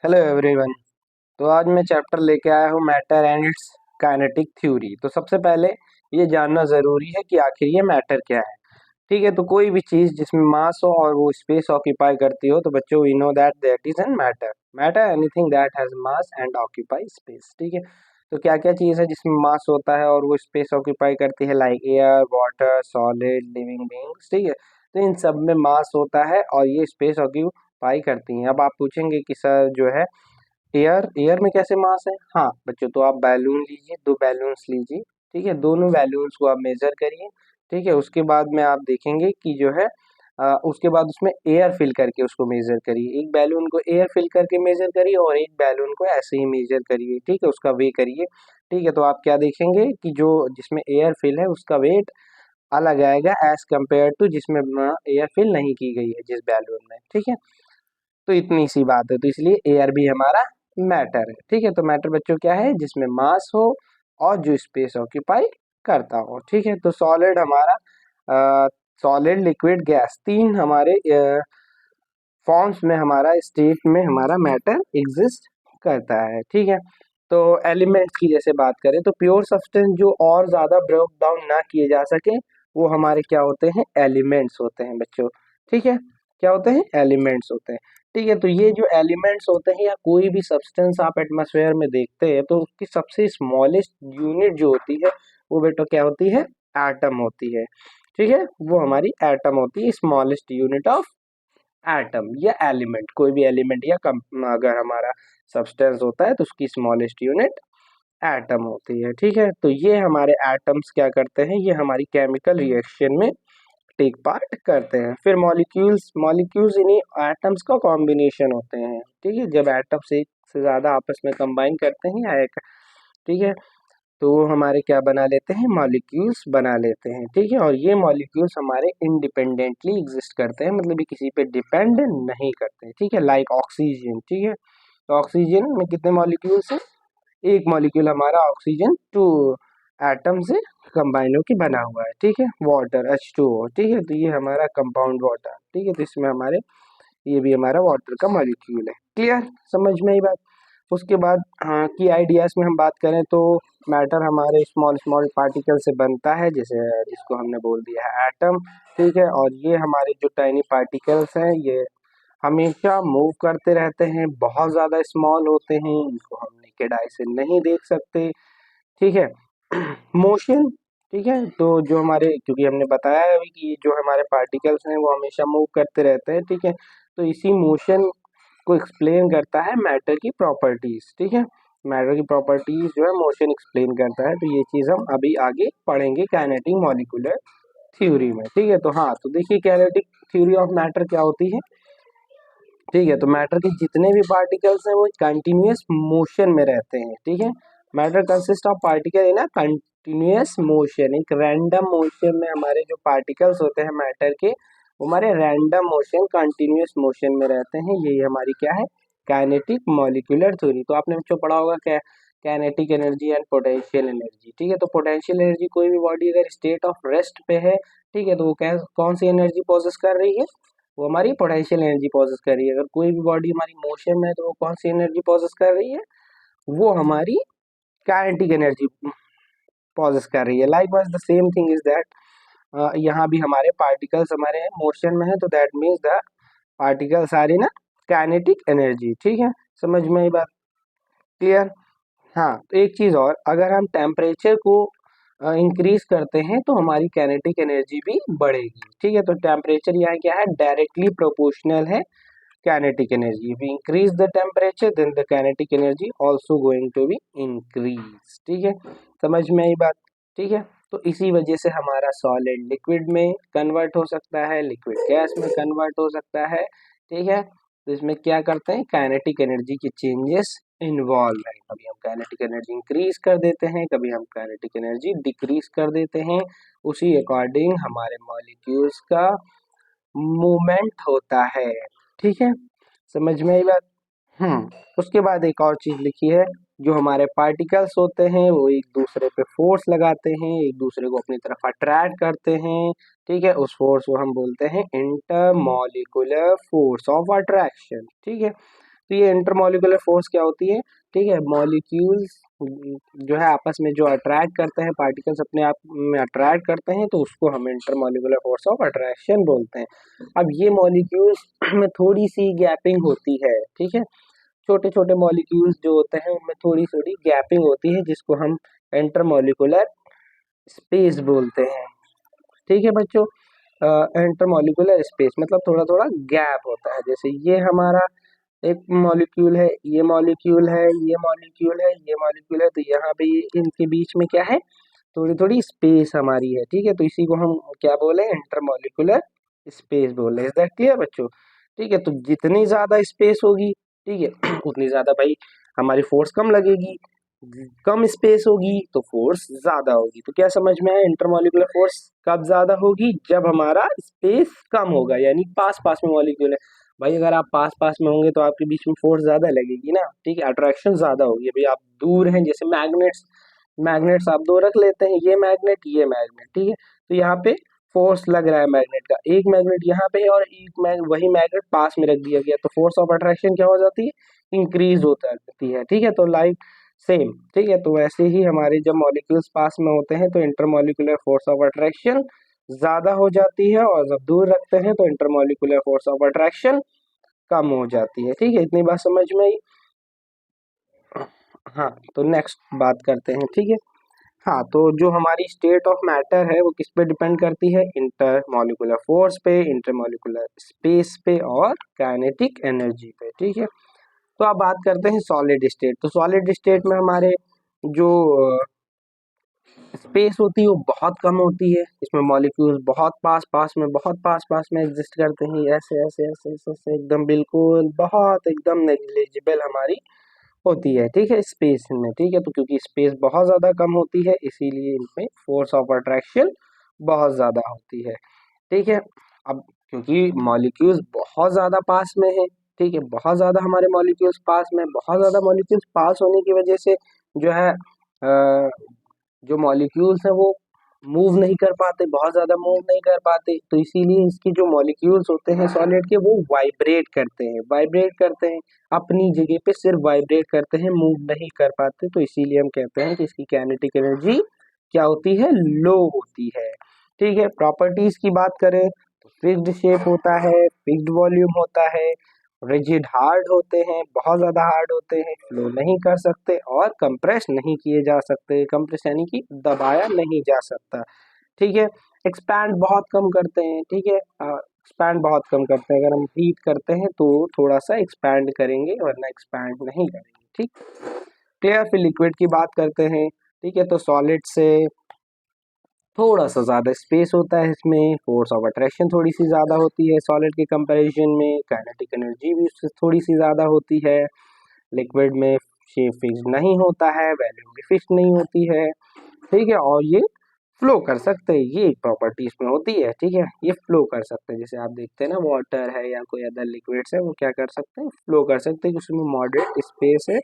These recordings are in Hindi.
Hello everyone. तो आज मैं चैप्टर लेके आया हूँ matter and it's kinetic theory. तो सबसे पहले ये जानना ज़रूरी है कि आखिर ये मैटर क्या है। ठीक है, तो कोई भी चीज़ जिसमें मास हो और वो स्पेस ऑक्यूपाई करती हो, तो बच्चों we know that that is an matter. Matter anything that has mass and occupy space. ठीक है, तो क्या क्या चीज़ है जिसमें मास होता है और वो स्पेस ऑक्यूपाई करती है, like air, water, solid, living beings. ठीक है, तो इन सब में मास होता है और ये स्पेस ऑक्यूपाई करती हैं। अब आप पूछेंगे कि सर जो है एयर एयर में कैसे मास है। हाँ बच्चों, तो आप बैलून लीजिए, दो बैलून्स लीजिए। ठीक है, दोनों बैलून्स को आप मेजर करिए। ठीक है, उसके बाद में आप देखेंगे कि जो है उसके बाद उसमें एयर फिल करके उसको मेजर करिए। एक बैलून को एयर फिल करके मेजर करिए और एक बैलून को ऐसे ही मेजर करिए। ठीक है, उसका वे करिए। ठीक है, तो आप क्या देखेंगे कि जो जिसमें एयर फिल है उसका वेट अलग आएगा एज कम्पेयर टू जिसमें एयर फिल नहीं की गई है जिस बैलून में। ठीक है, तो इतनी सी बात है, तो इसलिए एयर भी हमारा मैटर है। ठीक है, तो मैटर बच्चों क्या है, जिसमें मास हो और जो स्पेस ऑक्यूपाई करता हो। ठीक है, तो सॉलिड हमारा सॉलिड, लिक्विड, गैस, तीन हमारे फॉर्म्स में हमारा स्टेट में हमारा मैटर एग्जिस्ट करता है। ठीक है, तो एलिमेंट्स की जैसे बात करें तो प्योर सब्सटेंस जो और ज़्यादा ब्रेक डाउन ना किए जा सके वो हमारे क्या होते हैं, एलिमेंट्स होते हैं बच्चों। ठीक है, क्या होते हैं, एलिमेंट्स होते हैं। ठीक है, तो ये जो एलिमेंट्स होते हैं या कोई भी सब्सटेंस आप एटमॉस्फेयर में देखते हैं तो उसकी सबसे स्मॉलेस्ट यूनिट जो होती है वो बेटा क्या होती है, एटम होती है। ठीक है, वो हमारी एटम होती है, स्मॉलेस्ट यूनिट ऑफ एटम या एलिमेंट। कोई भी एलिमेंट या अगर हमारा सब्सटेंस होता है तो उसकी स्मॉलेस्ट यूनिट एटम होती है। ठीक है, तो ये हमारे एटम्स क्या करते हैं, ये हमारी केमिकल रिएक्शन में टेक पार्ट करते हैं। फिर मॉलिक्यूल्स, मॉलिक्यूल्स इन्हीं एटम्स का कॉम्बिनेशन होते हैं। ठीक है, जब एटम्स एक से ज़्यादा आपस में कंबाइन करते हैं या एक, ठीक है, तो वो हमारे क्या बना लेते हैं, मॉलिक्यूल्स बना लेते हैं। ठीक है, और ये मॉलिक्यूल्स हमारे इंडिपेंडेंटली एग्जिस्ट करते हैं, मतलब ये किसी पे डिपेंड नहीं करते। ठीक है, लाइक ऑक्सीजन। ठीक है, तो ऑक्सीजन में कितने मॉलिक्यूल्स हैं, एक मॉलिक्यूल हमारा ऑक्सीजन टू एटम से कंबाइन होकर बना हुआ है। ठीक है, वाटर H2O। ठीक है, तो ये हमारा कंपाउंड वाटर। ठीक है, तो इसमें हमारे ये भी हमारा वाटर का मॉलिक्यूल है। क्लियर, समझ में आई बात। उसके बाद हाँ की आइडियाज में हम बात करें तो मैटर हमारे स्मॉल स्मॉल पार्टिकल से बनता है, जैसे जिसको हमने बोल दिया है एटम। ठीक है, और ये हमारे जो टाइनी पार्टिकल्स हैं ये हमेशा मूव करते रहते हैं, बहुत ज़्यादा स्मॉल होते हैं, इनको हम नेकेड आई से नहीं देख सकते। ठीक है, मोशन। ठीक है, तो जो हमारे, क्योंकि हमने बताया है अभी कि जो हमारे पार्टिकल्स हैं वो हमेशा मूव करते रहते हैं। ठीक है, तो इसी मोशन को एक्सप्लेन करता है मैटर की प्रॉपर्टीज। ठीक है, मैटर की प्रॉपर्टीज जो है मोशन एक्सप्लेन करता है, तो ये चीज़ हम अभी आगे पढ़ेंगे काइनेटिक मॉलिक्यूलर थ्योरी में। ठीक है, तो हाँ, तो देखिए काइनेटिक थ्योरी ऑफ मैटर क्या होती है। ठीक है, तो मैटर के जितने भी पार्टिकल्स हैं वो कंटिन्यूअस मोशन में रहते हैं। ठीक है, matter consist of particle in a continuous motion, एक रैंडम मोशन में हमारे जो पार्टिकल्स होते हैं मैटर के वो हमारे रैंडम मोशन, कंटिन्यूअस मोशन में रहते हैं। यही हमारी क्या है, काइनेटिक मॉलिक्यूलर थ्योरी। तो आपने बच्चों पढ़ा होगा क्या, kinetic energy and potential energy. ठीक है, तो पोटेंशियल एनर्जी, कोई भी बॉडी अगर स्टेट ऑफ रेस्ट पे है, ठीक है, तो वो कौन सी एनर्जी प्रोसेस कर रही है, वो हमारी पोटेंशियल एनर्जी प्रोसेस कर रही है। अगर कोई भी बॉडी हमारी मोशन में है तो वो कौन सी एनर्जी प्रोसेस कर रही है, वो हमारी काइनेटिक एनर्जी प्रोसेस कर रही है। Likewise the same thing is that यहाँ भी हमारे पार्टिकल्स हमारे मोशन में है, तो that means the particles are in kinetic energy. ठीक है, समझ में ये बात, क्लियर। हाँ, तो एक चीज़ और, अगर हम टेम्परेचर को इंक्रीज करते हैं तो हमारी काइनेटिक एनर्जी भी बढ़ेगी। ठीक है, तो टेम्परेचर यहाँ क्या है, डायरेक्टली प्रोपोर्शनल है kinetic energy. If we increase the temperature, then the kinetic energy also going to be increase. ठीक है, समझ में आई बात। ठीक है, तो इसी वजह से हमारा सॉलिड लिक्विड में कन्वर्ट हो सकता है, लिक्विड गैस में कन्वर्ट हो सकता है। ठीक है, तो इसमें क्या करते हैं, काइनेटिक एनर्जी के चेंजेस इन्वॉल्व है। कभी हम काइनेटिक एनर्जी इंक्रीज कर देते हैं, कभी हम काइनेटिक एनर्जी डिक्रीज कर देते हैं, उसी अकॉर्डिंग हमारे मॉलिक्यूल्स का मूवमेंट होता है। ठीक है, समझ में आई बात। उसके बाद एक और चीज लिखी है, जो हमारे पार्टिकल्स होते हैं वो एक दूसरे पे फोर्स लगाते हैं, एक दूसरे को अपनी तरफ अट्रैक्ट करते हैं। ठीक है, उस फोर्स को हम बोलते हैं इंटरमॉलिक्यूलर फोर्स ऑफ अट्रैक्शन। ठीक है, तो ये इंटरमॉलिक्यूलर फोर्स क्या होती है, ठीक है, मॉलिक्यूल्स जो है आपस में जो अट्रैक्ट करते हैं, पार्टिकल्स अपने आप में अट्रैक्ट करते हैं, तो उसको हम इंटरमॉलिक्यूलर फोर्स ऑफ अट्रैक्शन बोलते हैं। अब ये मॉलिक्यूल्स में थोड़ी सी गैपिंग होती है, ठीक है, छोटे छोटे मॉलिक्यूल्स जो होते हैं उनमें थोड़ी थोड़ी गैपिंग होती है, जिसको हम इंटरमॉलिक्यूलर स्पेस बोलते हैं, ठीक है बच्चों। इंटरमॉलिक्यूलर स्पेस मतलब थोड़ा थोड़ा गैप होता है, जैसे ये हमारा एक मॉलिक्यूल है, ये मॉलिक्यूल है, ये मॉलिक्यूल है, ये मॉलिक्यूल है, तो यहाँ पे इनके बीच में क्या है, थोड़ी थोड़ी स्पेस हमारी है, ठीक है, तो इसी को हम क्या बोले, इंटरमॉलिक्यूलर स्पेस बोल रहे हैं। इज दैट क्लियर बच्चों? ठीक है, तो जितनी ज्यादा स्पेस होगी, ठीक है, उतनी ज्यादा भाई हमारी फोर्स कम लगेगी, कम स्पेस होगी तो फोर्स ज्यादा होगी। तो क्या समझ में आया, इंटरमॉलिक्यूलर फोर्स कब ज्यादा होगी, जब हमारा स्पेस कम होगा, यानी पास पास में मॉलिक्यूल है। भाई अगर आप पास पास में होंगे तो आपके बीच में फोर्स ज्यादा लगेगी ना, ठीक है, अट्रैक्शन ज्यादा होगी। अभी आप दूर हैं, जैसे मैग्नेट्स, मैग्नेट्स आप दो रख लेते हैं, ये मैग्नेट, ठीक है, तो यहाँ पे फोर्स लग रहा है मैग्नेट का, एक मैग्नेट यहाँ पे है और एक वही मैग्नेट पास में रख दिया गया, तो फोर्स ऑफ अट्रैक्शन क्या हो जाती है, इंक्रीज होता रहती है, ठीक है, तो लाइक सेम, ठीक है, तो वैसे ही हमारे जब मॉलिक्यूल्स पास में होते हैं तो इंटरमॉलिक्यूलर फोर्स ऑफ अट्रैक्शन ज्यादा हो जाती है, और जब दूर रखते हैं तो इंटरमॉलिक्यूलर फोर्स ऑफ अट्रैक्शन कम हो जाती है, ठीक है, इतनी बात समझ में आई। हाँ, तो नेक्स्ट बात करते हैं, ठीक है। हाँ, तो जो हमारी स्टेट ऑफ मैटर है वो किस पे डिपेंड करती है, इंटरमॉलिक्यूलर फोर्स पे, इंटरमॉलिक्यूलर स्पेस पे और काइनेटिक एनर्जी पे, ठीक है। तो अब बात करते हैं सॉलिड स्टेट। तो सॉलिड स्टेट में हमारे जो स्पेस होती है वो बहुत कम होती है, इसमें मॉलिक्यूल्स बहुत पास पास में, बहुत पास पास में एग्जिस्ट करते हैं, ऐसे ऐसे ऐसे ऐसे, ऐसे एकदम बिल्कुल बहुत एकदम नेग्लिजिबल हमारी होती है, ठीक है, स्पेस में, ठीक है, तो क्योंकि स्पेस बहुत ज़्यादा कम होती है इसीलिए इनमें फोर्स ऑफ अट्रैक्शन बहुत ज़्यादा होती है, ठीक है। अब क्योंकि मॉलिक्यूल्स बहुत ज़्यादा पास में है, ठीक है, बहुत ज़्यादा हमारे मॉलिक्यूल्स पास में, बहुत ज़्यादा मॉलिक्यूल्स पास होने की वजह से जो है जो मॉलिक्यूल्स हैं वो मूव नहीं कर पाते, बहुत ज़्यादा मूव नहीं कर पाते, तो इसीलिए इसके जो मॉलिक्यूल्स होते हैं सॉलिड के वो वाइब्रेट करते हैं अपनी जगह पे, सिर्फ वाइब्रेट करते हैं, मूव नहीं कर पाते, तो इसीलिए हम कहते हैं कि इसकी काइनेटिक एनर्जी क्या होती है, लो होती है, ठीक है। प्रॉपर्टीज की बात करें तो फिक्स्ड शेप होता है, फिक्स्ड वॉल्यूम होता है, रिजिड हार्ड होते हैं, बहुत ज़्यादा हार्ड होते हैं, फ्लो नहीं कर सकते और कंप्रेस नहीं किए जा सकते, कंप्रेस यानी कि दबाया नहीं जा सकता, ठीक है। एक्सपैंड बहुत कम करते हैं, ठीक है, एक्सपैंड बहुत कम करते हैं, अगर हम हीट करते हैं तो थोड़ा सा एक्सपैंड करेंगे वरना एक्सपैंड नहीं करेंगे, ठीक। क्लियर। फिर लिक्विड की बात करते हैं, ठीक है, तो सॉलिड से थोड़ा सा ज़्यादा स्पेस होता है, इसमें फोर्स ऑफ अट्रैक्शन थोड़ी सी ज़्यादा होती है सॉलिड के कंपैरिजन में, काइनेटिक एनर्जी भी उससे थोड़ी सी ज़्यादा होती है। लिक्विड में शेप फिक्स नहीं होता है, वैल्यूम भी फिक्स नहीं होती है, ठीक है, और ये फ्लो कर सकते हैं, ये एक प्रॉपर्टी इसमें होती है, ठीक है, ये फ्लो कर सकते हैं, जैसे आप देखते हैं ना वाटर है या कोई अदर लिक्विड्स है वो क्या कर सकते हैं, फ्लो कर सकते हैं, उसमें मॉडरेट स्पेस है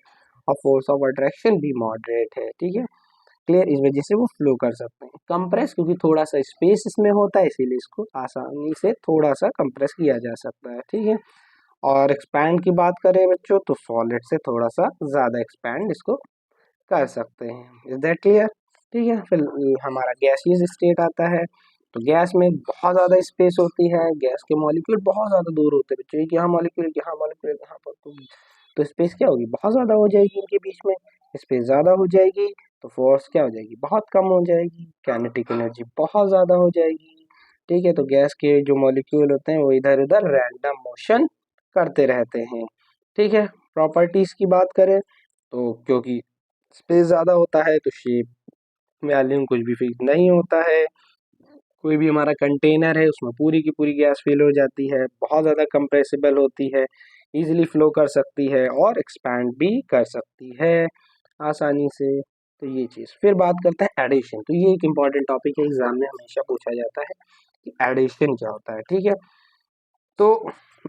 और फोर्स ऑफ अट्रैक्शन भी मॉडरेट है, ठीक है, क्लियर, इस वजह से वो फ्लो कर सकते हैं। कंप्रेस क्योंकि थोड़ा सा स्पेस इसमें होता है इसीलिए इसको आसानी से थोड़ा सा कंप्रेस किया जा सकता है, ठीक है। और एक्सपैंड की बात करें बच्चों तो सॉलिड से थोड़ा सा ज़्यादा एक्सपैंड इसको कर सकते हैं। Is that clear? ठीक है, फिर हमारा गैसियस स्टेट आता है, तो गैस में बहुत ज़्यादा स्पेस होती है, गैस के मॉलिक्यूल बहुत ज़्यादा दूर होते हैं बच्चों, एक यहाँ मॉलिक्यूल यहाँ मॉलिक्यूल यहाँ पर, तो स्पेस क्या होगी, बहुत ज़्यादा हो जाएगी इनके बीच में, स्पेस ज़्यादा हो जाएगी तो फोर्स क्या हो जाएगी, बहुत कम हो जाएगी, काइनेटिक एनर्जी बहुत ज़्यादा हो जाएगी, ठीक है। तो गैस के जो मॉलिक्यूल होते हैं वो इधर उधर रैंडम मोशन करते रहते हैं, ठीक है। प्रॉपर्टीज़ की बात करें तो क्योंकि स्पेस ज़्यादा होता है तो शेप वॉल्यूम कुछ भी फिक्स नहीं होता है, कोई भी हमारा कंटेनर है उसमें पूरी की पूरी गैस फिल हो जाती है, बहुत ज़्यादा कंप्रेसिबल होती है, इजीली फ्लो कर सकती है और एक्सपैंड भी कर सकती है आसानी से। तो ये चीज़, फिर बात करते हैं एडिशन। तो ये एक इम्पॉर्टेंट टॉपिक है, एग्जाम में हमेशा पूछा जाता है कि एडिशन क्या होता है, ठीक है। तो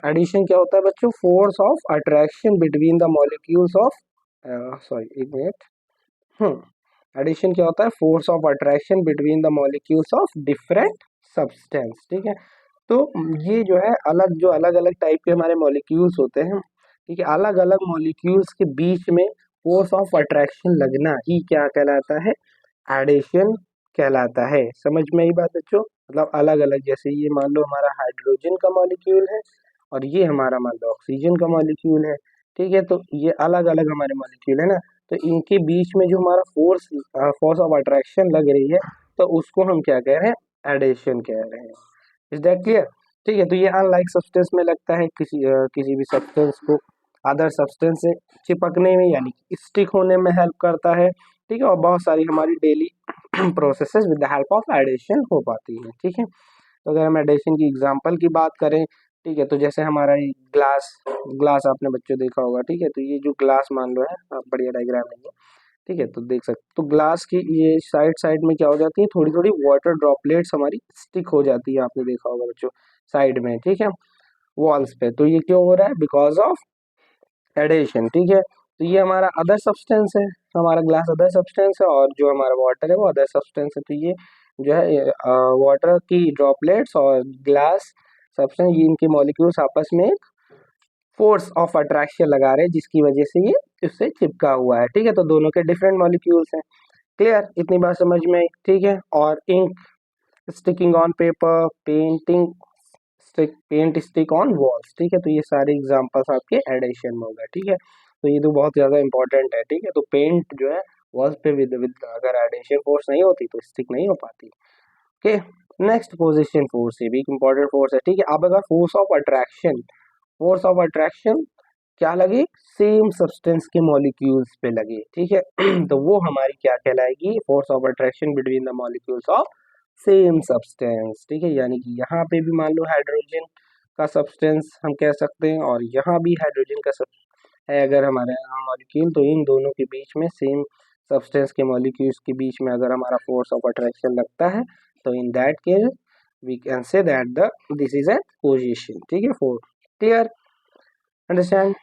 एडिशन क्या होता है बच्चों, force of attraction between the molecules of, sorry एक मिनट, एडिशन क्या होता है, force of attraction between the molecules of different substance, ठीक है। तो ये जो है अलग, जो अलग अलग टाइप के हमारे मॉलिक्यूल्स होते हैं, ठीक है, अलग अलग मॉलिक्यूल्स के बीच में फोर्स ऑफ अट्रैक्शन लगना ही क्या कहलाता है, एडिशन कहलाता है। समझ में आई बात बच्चों, मतलब अलग अलग, जैसे ये मान लो हमारा हाइड्रोजन का मॉलिक्यूल है और ये हमारा मान लो ऑक्सीजन का मॉलिक्यूल है, ठीक है, तो ये अलग अलग हमारे मॉलिक्यूल है ना, तो इनके बीच में जो हमारा फोर्स फोर्स ऑफ अट्रैक्शन लग रही है, तो उसको हम क्या कह रहे हैं, एडिशन कह रहे हैं। Is that clear? ठीक है, तो ये अनलाइक सब्सटेंस में लगता है किसी भी सब्सटेंस को अदर सब्सटेंस से चिपकने में, यानी स्टिक होने में हेल्प करता है। ठीक है, और बहुत सारी हमारी daily processes with the help of addition हो पाती है। ठीक है, तो अगर हम एडिशन की एग्जांपल की बात करें, ठीक है, तो जैसे हमारा ये ग्लास ग्लास आपने बच्चों देखा होगा, ठीक है, तो ये जो ग्लास मान लो है, आप बढ़िया डायग्राम है ये, ठीक है, तो देख सकते, तो ग्लास की ये साइड साइड में क्या हो जाती है, थोड़ी थोड़ी वाटर ड्रॉपलेट्स हमारी स्टिक हो जाती है, आपने देखा होगा बच्चों साइड में, ठीक है, वॉल्स पे। तो ये क्यों हो रहा है, बिकॉज ऑफ एडेशन। ठीक है, तो ये हमारा अदर सब्सटेंस है, हमारा ग्लास अदर सब्सटेंस है और जो हमारा वाटर है वो अदर सब्सटेंस है। तो ये जो है वाटर की ड्रॉपलेट्स और ग्लास सब्सटेंस, ये इनके मॉलिक्यूल्स आपस में फोर्स ऑफ अट्रैक्शन लगा रहे हैं, जिसकी वजह से ये इससे चिपका हुआ है। ठीक है, तो दोनों के डिफरेंट मॉलिक्यूल्स हैं। क्लियर, इतनी बात समझ में आई? ठीक है, और ink sticking on paper, paint stick on walls. ठीक है, तो ये सारे एग्जांपल्स आपके एडिशन में होगा। ठीक है, तो ये तो बहुत ज़्यादा इंपॉर्टेंट है। ठीक है, तो पेंट जो है वॉल्स पे विद विद अगर एडिशन फोर्स नहीं होती तो स्टिक नहीं हो पाती। ओके, नेक्स्ट पोजीशन फोर्स, ये भी एक इंपॉर्टेंट फोर्स है। ठीक है, अब अगर फोर्स ऑफ अट्रैक्शन क्या लगे, सेम सब्सटेंस के मॉलिक्यूल्स पे लगे। ठीक है तो वो हमारी क्या कहलाएगी, force of attraction between the molecules of same substance. ठीक है, यानी कि यहाँ पे भी मान लो हाइड्रोजन का सब्सटेंस हम कह सकते हैं और यहाँ भी हाइड्रोजन का है अगर हमारे मॉलिक्यूल, तो इन दोनों के बीच में सेम सब्सटेंस के मॉलिक्यूल्स के बीच में अगर हमारा फोर्स ऑफ अट्रैक्शन लगता है, तो in that case we can say that the this is a position. ठीक है, फोर्स। Clear, understand?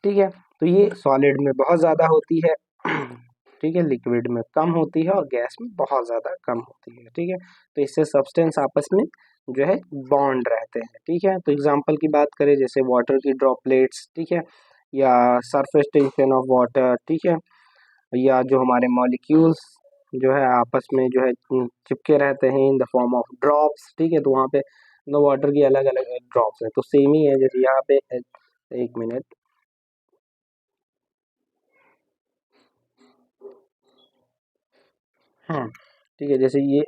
ठीक है, तो ये सॉलिड में बहुत ज़्यादा होती है, ठीक है, लिक्विड में कम होती है और गैस में बहुत ज़्यादा कम होती है। ठीक है, तो इससे सब्सटेंस आपस में जो है बॉन्ड रहते हैं। ठीक है, तो एग्जांपल की बात करें जैसे वाटर की ड्रॉपलेट्स, ठीक है, या सरफेस टेंशन ऑफ वाटर, ठीक है, या जो हमारे मॉलिक्यूल्स जो है आपस में जो है चिपके रहते हैं in the form of drops. ठीक है, तो वहाँ पे वाटर की अलग अलग ड्रॉप्स हैं, तो सेम ही है जैसे यहाँ पे, एक मिनट, हाँ, ठीक है, जैसे ये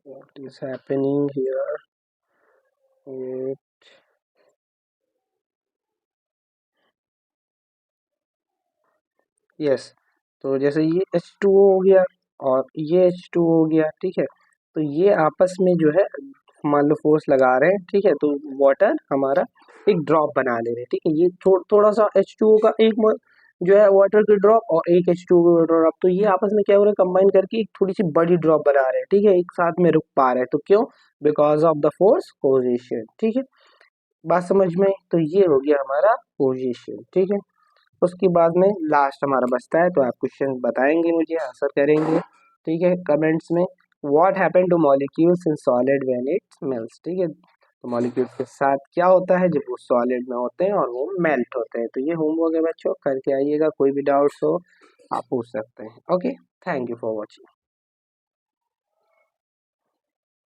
what is happening here, yes, तो जैसे ये H2O हो गया और ये H2O हो गया। ठीक है, तो ये आपस में जो है मान लो फोर्स लगा रहे हैं। ठीक है, तो वाटर हमारा एक ड्रॉप बना ले रहे हैं। ठीक है, ये थोड़ा सा H2O का एक जो है वाटर की ड्रॉप और एक H2O का ड्रॉप, तो ये आपस में क्या हो रहा है, कंबाइन करके एक थोड़ी सी बड़ी ड्रॉप बना रहे हैं। ठीक है, एक साथ में रुक पा रहे हैं, तो क्यों, because of the force position. ठीक है, बात समझ में? तो ये हो गया हमारा पोजीशन। ठीक है, उसके बाद में लास्ट हमारा बचता है, तो आप क्वेश्चन बताएंगे मुझे, आंसर करेंगे। ठीक है, कमेंट्स में, what happen two molecules in solid when it melts. ठीक है, तो मॉलिक्यूल्स के साथ क्या होता है जब वो सॉलिड में होते हैं और वो मेल्ट होते हैं। तो ये होमवर्क है बच्चों, करके आइएगा, कोई भी डाउट्स हो आप पूछ सकते हैं। Okay, thank you for watching.